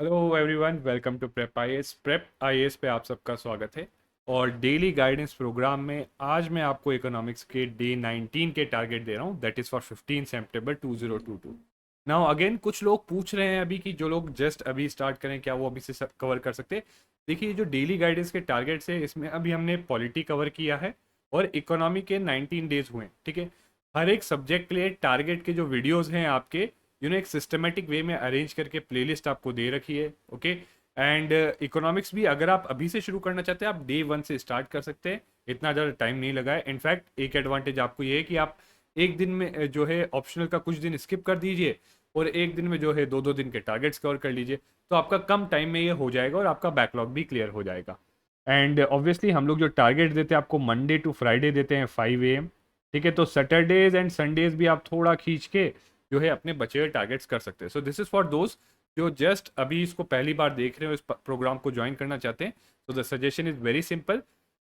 Hello everyone, welcome to prep IAS पे आप सबका स्वागत है। और डेली गाइडेंस प्रोग्राम में आज मैं आपको इकोनॉमिक्स के डे 19 के टारगेट दे रहा हूँ, that is for 15 September 2022। Now again कुछ लोग पूछ रहे हैं अभी कि जो लोग जस्ट अभी स्टार्ट करें क्या वो अभी से कवर कर सकते हैं। देखिए, जो डेली गाइडेंस के टारगेट्स है इसमें अभी हमने पॉलिटी कवर किया है और इकोनॉमी के 19 डेज हुए हैं, ठीक है। हर एक सब्जेक्ट के लिए टारगेट के जो वीडियोज़ हैं आपके एक सिस्टमेटिक वे में अरेंज करके प्लेलिस्ट आपको दे रखी है, ओके। एंड इकोनॉमिक्स भी अगर आप अभी से शुरू करना चाहते हैं आप डे 1 से स्टार्ट कर सकते हैं, इतना ज़्यादा टाइम नहीं लगा है। इनफैक्ट एक एडवांटेज आपको ये है कि आप एक दिन में जो है ऑप्शनल का कुछ दिन स्किप कर दीजिए और एक दिन में जो है दो दो दिन के टारगेट्स कवर कर लीजिए, तो आपका कम टाइम में ये हो जाएगा और आपका बैकलॉग भी क्लियर हो जाएगा। एंड ऑब्वियसली हम लोग जो टारगेट देते हैं आपको मंडे टू फ्राइडे देते हैं 5 AM, ठीक है। तो सैटरडेज एंड संडेज भी आप थोड़ा खींच के जो है अपने बचे हुए टारगेट्स कर सकते हैं। सो दिस इज़ फॉर दोस्त जो जस्ट अभी इसको पहली बार देख रहे हो, इस प्रोग्राम को ज्वाइन करना चाहते हैं। तो the suggestion is very simple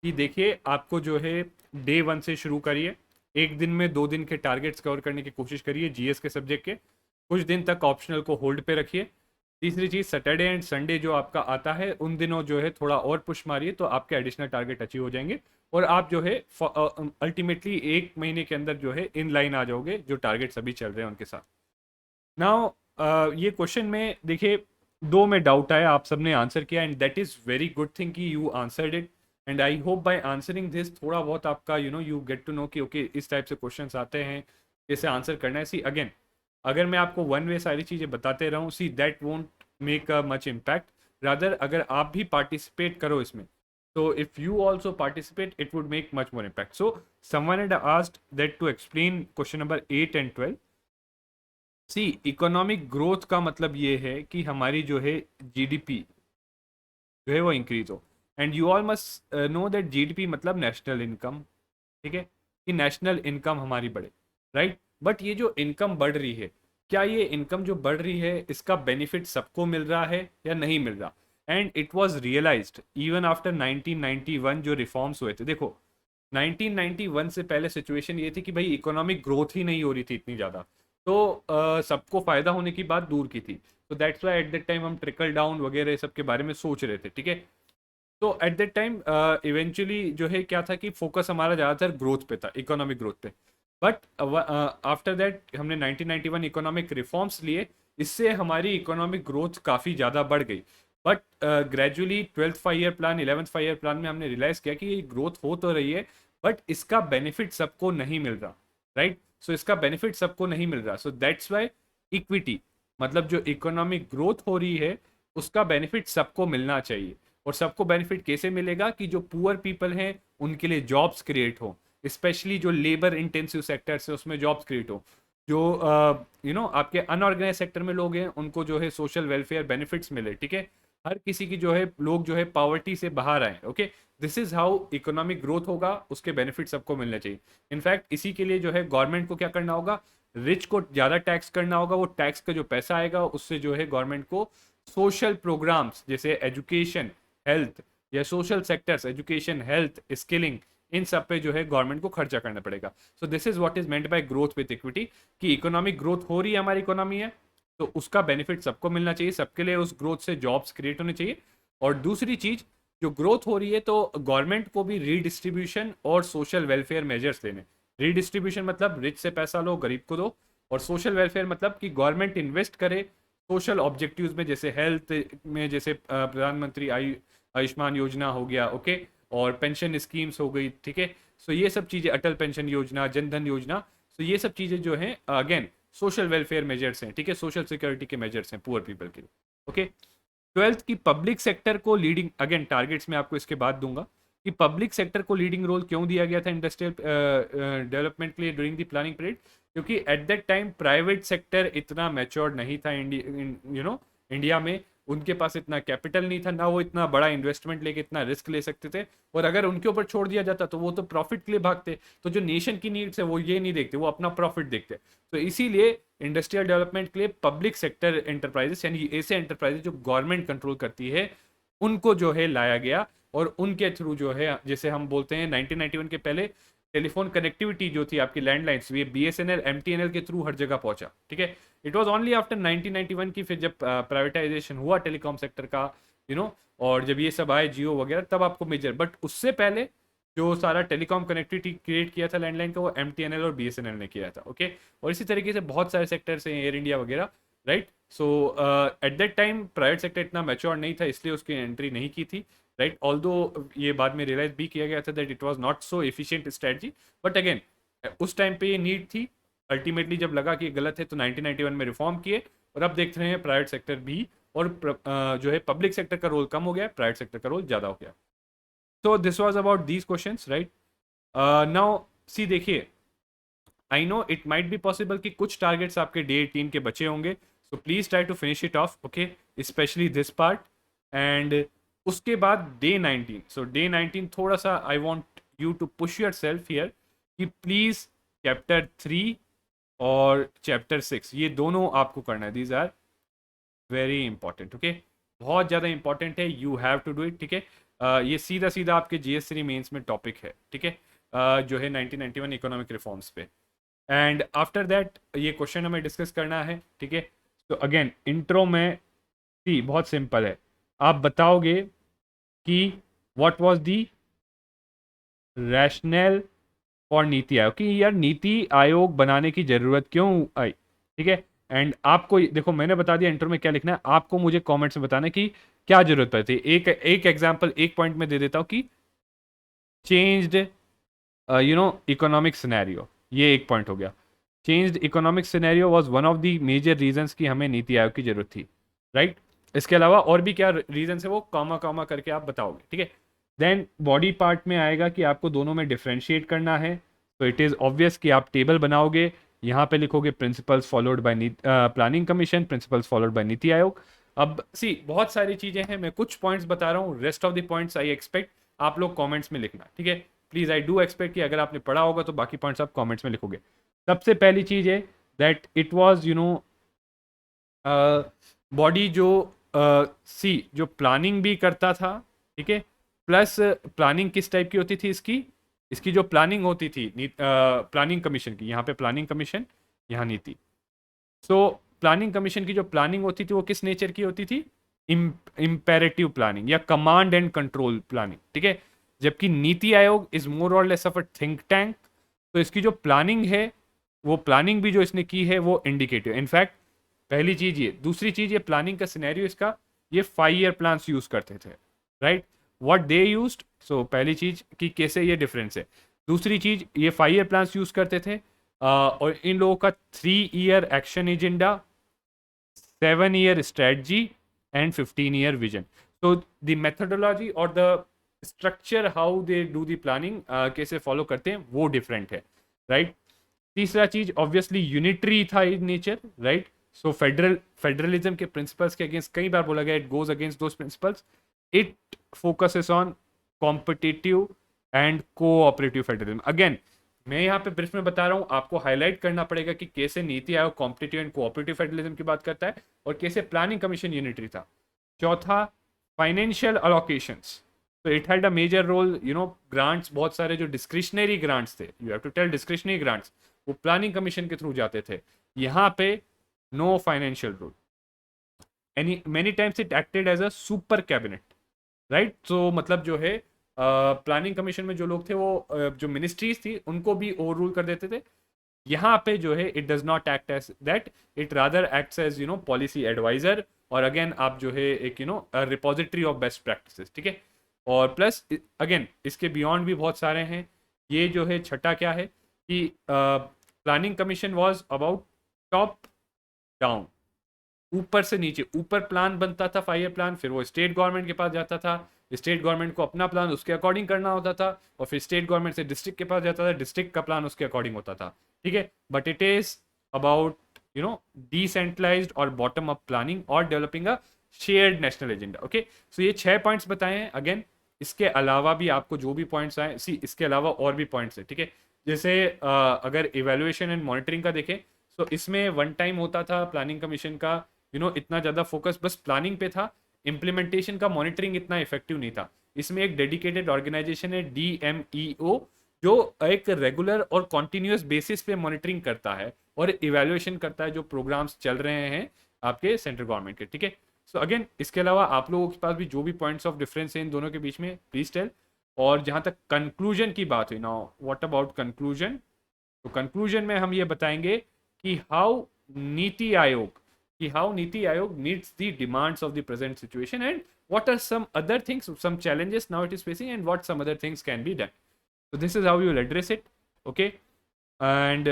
कि देखिए आपको जो है डे 1 से शुरू करिए, एक दिन में 2 दिन के टारगेट्स कवर करने की कोशिश करिए जीएस के सब्जेक्ट के, कुछ दिन तक ऑप्शनल को होल्ड पे रखिए। तीसरी चीज़, सैटरडे एंड संडे जो आपका आता है उन दिनों जो है थोड़ा और पुश मारिए तो आपके एडिशनल टारगेट अचीव हो जाएंगे और आप जो है अल्टीमेटली एक महीने के अंदर जो है इन लाइन आ जाओगे जो टारगेट्स अभी चल रहे हैं उनके साथ। नाउ ये क्वेश्चन में देखिए दो में डाउट आया, आप सबने आंसर किया and that is very good thing कि you answered it. And I hope by answering this थोड़ा बहुत आपका यू गेट टू नो कि ओके इस टाइप से क्वेश्चंस आते हैं, इसे आंसर करना है। सी अगेन, अगर मैं आपको वन वे सारी चीज़ें बताते रहूँ, see that won't make a much impact. Rather अगर आप भी पार्टिसिपेट करो इसमें, तो if you also participate it would make much more impact. So someone had asked that to explain question number 8 and 12। See economic growth का मतलब ये है कि हमारी जो है जीडीपी जो है वो इंक्रीज हो। And you all must know that GDP मतलब नेशनल इनकम, ठीक है, कि नेशनल इनकम हमारी बढ़े, राइट। बट ये जो इनकम बढ़ रही है, क्या ये इनकम जो बढ़ रही है इसका बेनिफिट सबको मिल रहा है या नहीं मिल रहा। And it was realized even after 1991 जो रिफॉर्म्स हुए थे। देखो 1991 से पहले सिचुएशन ये थी कि भाई इकोनॉमिक ग्रोथ ही नहीं हो रही थी इतनी ज़्यादा, तो सबको फ़ायदा होने की बात दूर की थी। तो that's why at that time हम ट्रिकल डाउन वगैरह सब के बारे में सोच रहे थे, ठीक है। तो एट दैट टाइम इवेंचुअली जो है क्या था कि फोकस हमारा ज़्यादातर ग्रोथ पे था, इकोनॉमिक ग्रोथ पे। बट आफ्टर दैट हमने 1991 इकोनॉमिक रिफॉर्म्स लिए, इससे हमारी इकोनॉमिक ग्रोथ काफ़ी ज़्यादा बढ़ गई। But gradually 12th 5 year plan 11th 5 year plan में हमने रियलाइज़ किया कि ये ग्रोथ हो तो रही है बट इसका बेनिफिट सबको नहीं मिल रहा, राइट। सो इसका बेनिफिट सबको नहीं मिल रहा, सो दैट्स वाई इक्विटी मतलब जो इकोनॉमिक ग्रोथ हो रही है उसका बेनिफिट सबको मिलना चाहिए। और सबको बेनिफिट कैसे मिलेगा कि जो पुअर पीपल हैं उनके लिए जॉब्स क्रिएट हो, स्पेशली जो लेबर इंटेंसिव सेक्टर्स है उसमें जॉब्स क्रिएट हो। जो आपके अनऑर्गेनाइज सेक्टर में लोग हैं उनको जो है सोशल वेलफेयर बेनिफिट्स मिले, ठीक है। हर किसी की जो है लोग जो है पॉवर्टी से बाहर आए, okay. This is how economic growth होगा, उसके बेनिफिट सबको मिलने चाहिए। इनफैक्ट इसी के लिए जो है गवर्नमेंट को क्या करना होगा, रिच को ज़्यादा टैक्स करना होगा, वो टैक्स का जो पैसा आएगा उससे जो है गवर्नमेंट को सोशल प्रोग्राम्स जैसे एजुकेशन, हेल्थ या social sectors, education, health, skilling, इन सब पे जो है गवर्नमेंट को खर्चा करना पड़ेगा। So this is what is meant by growth with equity, कि इकोनॉमिक ग्रोथ हो रही है हमारी इकोनॉमी है तो उसका बेनिफिट सबको मिलना चाहिए, सबके लिए उस ग्रोथ से जॉब्स क्रिएट होने चाहिए। और दूसरी चीज, जो ग्रोथ हो रही है तो गवर्नमेंट को भी रीडिस्ट्रीब्यूशन और सोशल वेलफेयर मेजर्स लेने। रीडिस्ट्रीब्यूशन मतलब रिच से पैसा लो गरीब को दो, और सोशल वेलफेयर मतलब कि गवर्नमेंट इन्वेस्ट करे सोशल ऑब्जेक्टिव्स में, जैसे हेल्थ में, जैसे प्रधानमंत्री आयुष्मान योजना हो गया, ओके, और पेंशन स्कीम्स हो गई, ठीक है। सो ये सब चीज़ें, अटल पेंशन योजना, जनधन योजना, सो ये सब चीज़ें जो हैं अगेन सोशल वेलफेयर मेजर्स हैं, ठीक है, सोशल सिक्योरिटी के मेजर्स हैं पुअर पीपल के लिए, ओके। 12th की पब्लिक सेक्टर को लीडिंग, अगेन टारगेट्स में आपको इसके बाद दूंगा कि पब्लिक सेक्टर को लीडिंग रोल क्यों दिया गया था इंडस्ट्रियल डेवलपमेंट के लिए ड्यूरिंग द प्लानिंग पीरियड, क्योंकि at that time private sector इतना मैच्योर्ड नहीं था इंडिया में। उनके पास इतना कैपिटल नहीं था, ना वो इतना बड़ा इन्वेस्टमेंट लेके इतना रिस्क ले सकते थे, और अगर उनके ऊपर छोड़ दिया जाता तो वो तो प्रॉफिट के लिए भागते। तो जो नेशन की नीड्स है वो ये नहीं देखते, वो अपना प्रॉफिट देखते। तो इसीलिए इंडस्ट्रियल डेवलपमेंट के लिए पब्लिक सेक्टर एंटरप्राइजेस यानी ऐसे एंटरप्राइजेस जो गवर्नमेंट कंट्रोल करती है उनको जो है लाया गया, और उनके थ्रू जो है जैसे हम बोलते हैं 1991 के पहले टेलीफोन कनेक्टिविटी जो थी आपकी लैंडलाइंस, ये BSNL MTNL के थ्रू हर जगह पहुंचा, ठीक है। इट वाज ओनली आफ्टर 1991 की फिर जब प्राइवेटाइजेशन हुआ टेलीकॉम सेक्टर का, और जब ये सब आए जियो वगैरह, तब आपको मेजर, बट उससे पहले जो सारा टेलीकॉम कनेक्टिविटी क्रिएट किया था लैंडलाइन का, वो MTNL और BSNL ने किया था, ओके। और इसी तरीके से बहुत सारे सेक्टर्स हैं, एयर इंडिया वगैरह, right. So at that time private sector इतना मैच्योर नहीं था, इसलिए उसकी एंट्री नहीं की थी, राइट। ऑल्दो ये बाद में रियलाइज भी किया गया था that it was not so efficient strategy, but again उस टाइम पे ये नीड थी। अल्टीमेटली जब लगा कि ये गलत है तो 1991 में रिफॉर्म किए, और अब देख रहे हैं प्राइवेट सेक्टर भी, और जो है पब्लिक सेक्टर का रोल कम हो गया, प्राइवेट सेक्टर का रोल ज़्यादा हो गया। तो this was about these questions, right. Now see देखिए, I know it might be possible कि कुछ टारगेट्स आपके डे 18 के बचे होंगे, so please try to finish it off, okay, specially this part. And उसके बाद डे 19, सो डे 19 थोड़ा सा I want you to push yourself here कि प्लीज चैप्टर 3 और चैप्टर 6 ये दोनों आपको करना है, these are very important, okay, बहुत ज़्यादा इंपॉर्टेंट है, you have to do it, ठीक है। ये सीधा सीधा आपके GS3 मेंस में टॉपिक है, ठीक है, जो है 1991 इकोनॉमिक रिफॉर्म्स पे। एंड आफ्टर दैट ये क्वेश्चन हमें डिस्कस करना है, ठीक है। तो अगेन इंट्रो में सी बहुत सिंपल है, आप बताओगे कि what was the rational for NITI Aayog, कि यार नीति आयोग बनाने की जरूरत क्यों आई, ठीक है। एंड आपको देखो मैंने बता दिया इंट्रो में क्या लिखना है, आपको मुझे कमेंट्स में बताना कि क्या जरूरत पड़ती है। एक एग्जांपल एक पॉइंट में दे देता हूं कि चेंज्ड इकोनॉमिक सिनेरियो, ये एक पॉइंट हो गया। Changed economic scenario was one of the major reasons कि हमें नीति आयोग की जरूरत थी, राइट। इसके अलावा और भी क्या रीजन है वो कॉमा कॉमा करके आप बताओगे, ठीक है। देन बॉडी पार्ट में आएगा कि आपको दोनों में डिफ्रेंशिएट करना है, तो इट इज़ ऑब्वियस कि आप टेबल बनाओगे, यहाँ पे लिखोगे principles followed by planning commission, principles followed by NITI Aayog. अब सी बहुत सारी चीज़ें हैं, मैं कुछ पॉइंट्स बता रहा हूँ, rest of the points I expect आप लोग कमेंट्स में लिखना, ठीक है। प्लीज़ आई डू एक्सपेक्ट कि अगर आपने पढ़ा होगा तो बाकी पॉइंट्स आप कमेंट्स में लिखोगे। सबसे पहली चीज़ है दैट इट वाज बॉडी जो सी जो प्लानिंग भी करता था, ठीक है, प्लस प्लानिंग किस टाइप की होती थी इसकी, इसकी जो प्लानिंग होती थी प्लानिंग कमीशन की, यहाँ पे प्लानिंग कमीशन, यहाँ नीति। सो प्लानिंग कमीशन की जो प्लानिंग होती थी वो किस नेचर की होती थी, इम्पेरेटिव प्लानिंग या कमांड एंड कंट्रोल प्लानिंग, ठीक है। जबकि नीति आयोग इज मोर और less of a think tank, तो इसकी जो प्लानिंग है, वो प्लानिंग भी जो इसने की है वो इंडिकेटिव, इनफैक्ट पहली चीज ये, दूसरी चीज ये प्लानिंग का सिनेरियो इसका, ये 5 ईयर प्लान्स यूज करते थे, राइट, व्हाट दे यूज्ड। सो पहली चीज कि कैसे ये डिफरेंस है, दूसरी चीज ये 5 ईयर प्लान्स यूज करते थे, और इन लोगों का 3 year action agenda, 7 year strategy and 15 year vision. तो द मेथोडोलॉजी और the structure how they do the planning कैसे फॉलो करते हैं वो डिफरेंट है, राइट। तीसरा चीज ऑब्वियसली यूनिटरी था in nature, right. So federalism के प्रिंसिपल्स के अगेंस्ट कई बार बोला गया it goes against those principles, it focuses on competitive and cooperative federalism. Again मैं यहाँ पे ब्रीफ में बता रहा हूँ, आपको हाईलाइट करना पड़ेगा कि कैसे NITI Aayog competitive and cooperative federalism की बात करता है और कैसे प्लानिंग कमीशन यूनिटरी था। चौथा, फाइनेंशियल अलोकेशंस, तो it had a major role, grants, बहुत सारे जो डिस्क्रिशनरी ग्रांट्स थे, you have to tell discretionary grants, वो प्लानिंग कमीशन के थ्रू जाते थे। यहाँ पे no financial role, any many times it acted as a super cabinet, right. तो मतलब जो है प्लानिंग कमीशन में जो लोग थे वो जो मिनिस्ट्रीज थी उनको भी ओवर रूल कर देते थे। यहाँ पे जो है it does not act as that, it rather acts as policy adviser, और अगेन आप जो है एक रिपोजिटरी ऑफ बेस्ट प्रैक्टिसेस, ठीक है। और प्लस अगेन इसके बियॉन्ड भी बहुत सारे हैं। ये जो है छठा क्या है कि planning commission was about top down, ऊपर से नीचे, ऊपर प्लान बनता था 5 ईयर प्लान, फिर वो स्टेट गवर्नमेंट के पास जाता था, स्टेट गवर्नमेंट को अपना प्लान उसके अकॉर्डिंग करना होता था, और फिर स्टेट गवर्नमेंट से डिस्ट्रिक्ट के पास जाता था, डिस्ट्रिक्ट का प्लान उसके अकॉर्डिंग होता था, ठीक है। But it is about decentralised और बॉटम अप प्लानिंग और developing a shared national agenda, okay. So ये 6 पॉइंट्स बताए हैं। अगेन इसके अलावा भी आपको जो भी पॉइंट्स आए, सी इसके अलावा और भी पॉइंट्स है, ठीक है। जैसे अगर इवेल्युएशन एंड मॉनिटरिंग का देखें तो इसमें वन टाइम होता था प्लानिंग कमीशन का, इतना ज़्यादा फोकस बस प्लानिंग पे था, इम्प्लीमेंटेशन का मॉनिटरिंग इतना इफेक्टिव नहीं था। इसमें एक डेडिकेटेड ऑर्गेनाइजेशन है DMEO, जो एक रेगुलर और कॉन्टिन्यूस बेसिस पे मॉनिटरिंग करता है और इवेल्युएशन करता है जो प्रोग्राम्स चल रहे हैं आपके सेंट्रल गवर्नमेंट के, ठीक है। सो अगेन इसके अलावा आप लोगों के पास भी जो भी पॉइंट्स ऑफ डिफरेंस है इन दोनों के बीच में, प्लीज टेल। और जहां तक कंक्लूजन की बात हुई, नाउ व्हाट अबाउट कंक्लूजन, तो कंक्लूजन में हम ये बताएंगे कि how NITI Aayog meets the demands of the present situation and what are some other things, some challenges now it is facing, and what some other things can be done. So this is how you will address it, okay. And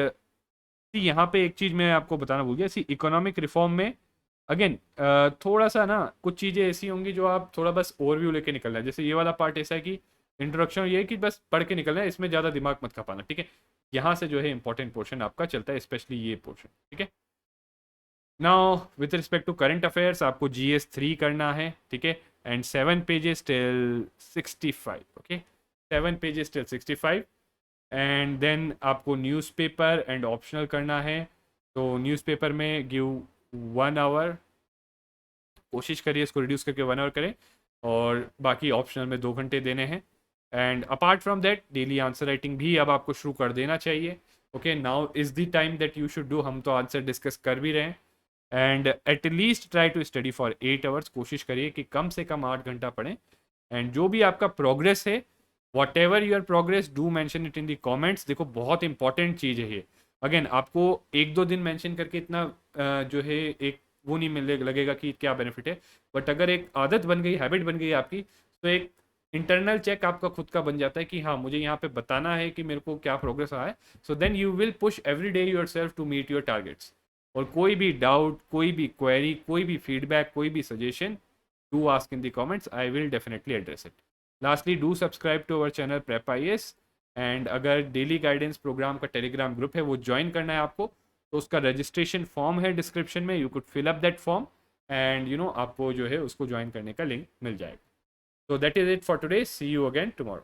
यहाँ पे एक चीज मैं आपको बताना भूल गया, economic reform में अगेन थोड़ा सा ना कुछ चीजें ऐसी होंगी जो आप थोड़ा बस ओवरव्यू लेके निकलना है। जैसे ये वाला पार्ट ऐसा है कि इंट्रोडक्शन ये है कि बस पढ़ के निकलना है, इसमें ज़्यादा दिमाग मत खपाना, ठीक है। यहाँ से जो है इंपॉर्टेंट पोर्शन आपका चलता है, स्पेशली ये पोर्शन, ठीक है। Now with respect to current affairs आपको GS3 करना है, ठीक है, and 7 pages till 65, okay, 7 pages till 65। And then आपको न्यूज़पेपर एंड ऑप्शनल करना है। तो न्यूज़पेपर में गिव 1 आवर, कोशिश करिए इसको रिड्यूस करके 1 आवर करें, और बाकी ऑप्शनल में 2 घंटे देने हैं। And apart from that daily answer writing भी अब आपको शुरू कर देना चाहिए, okay. Now is the time that you should do, हम तो आंसर डिस्कस कर भी रहे हैं। And at least try to study for 8 hours, कोशिश करिए कि कम से कम 8 घंटा पढ़ें। एंड जो भी आपका प्रोग्रेस है, whatever your progress, do mention it in the comments. देखो बहुत इंपॉर्टेंट चीज़ है ये। अगेन आपको 1-2 दिन मैंशन करके इतना जो है एक वो नहीं मिले लगेगा कि क्या बेनिफिट है, बट अगर एक आदत बन गई, हैबिट बन गई आपकी, तो एक इंटरनल चेक आपका खुद का बन जाता है कि हाँ मुझे यहाँ पे बताना है कि मेरे को क्या प्रोग्रेस रहा है। So then you will push every day yourself to meet your targets. और कोई भी डाउट, कोई भी क्वेरी, कोई भी फीडबैक, कोई भी suggestion, do ask in the comments, I will definitely address it. Lastly do subscribe to our channel prep IAS। And अगर डेली गाइडेंस प्रोग्राम का टेलीग्राम ग्रुप है वो ज्वाइन करना है आपको, तो उसका रजिस्ट्रेशन फॉर्म है डिस्क्रिप्शन में, you could fill up that form and आपको जो है उसको ज्वाइन करने का लिंक मिल जाएगा। So that is it for today. See you again tomorrow.